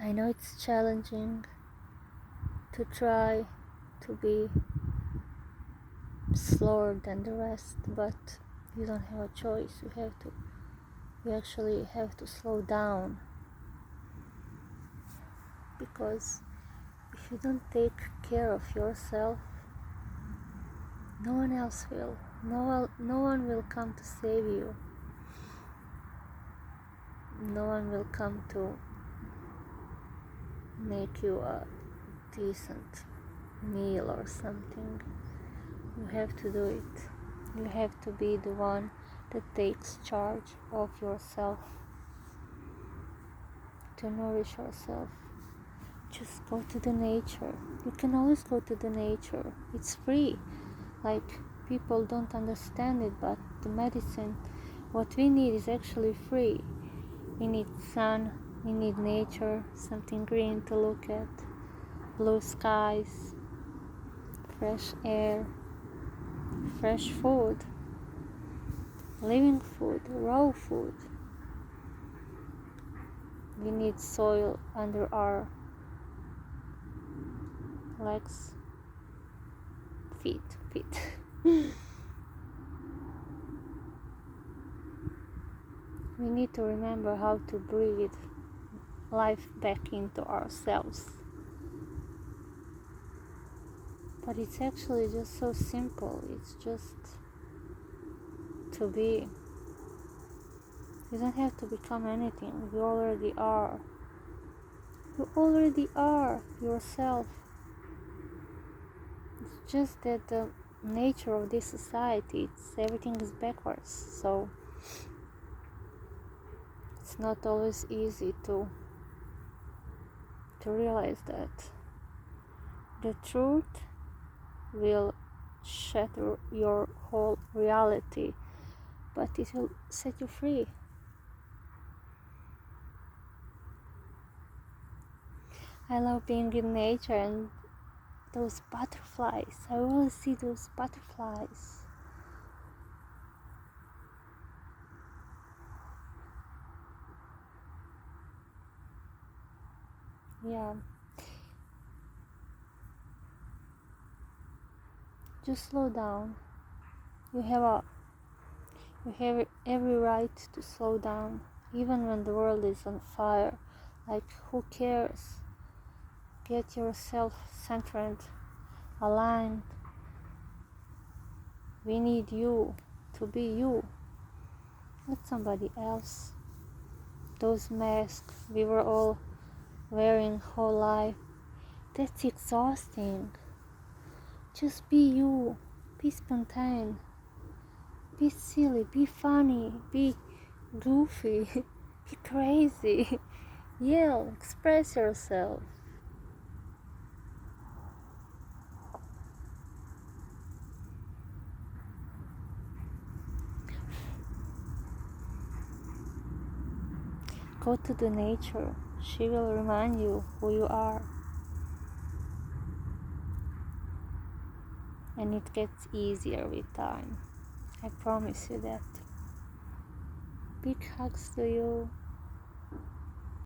I know it's challenging to try to be slower than the rest, but you don't have a choice. You actually have to slow down, because if you don't take care of yourself, no one else will. No one will come to save you. No one will come to make you a decent meal or something. You have to do it. You have to be the one that takes charge of yourself, to nourish yourself. Just go to the nature. You can always go to the nature. It's free. Like, people don't understand it, but the medicine, what we need is actually free. We need sun, we need nature, something green to look at, blue skies, fresh air, fresh food, living food, raw food. We need soil under our legs, feet. We need to remember how to breathe life back into ourselves. But it's actually just so simple. It's just to be. You don't have to become anything. You already are. You already are yourself. It's just that the nature of this society, everything is backwards. So it's not always easy to realize that the truth will shatter your whole reality, but it will set you free. I love being in nature and those butterflies. I always see those butterflies. Yeah. Just slow down. You have every right to slow down, even when the world is on fire. Like, who cares? Get yourself centered, aligned. We need you to be you, not somebody else. Those masks we were all wearing whole life, that's exhausting. Just be you, be spontaneous, be silly, be funny, be goofy, be crazy, yell, express yourself. Go to the nature. She will remind you who you are. And it gets easier with time. I promise you that. Big hugs to you.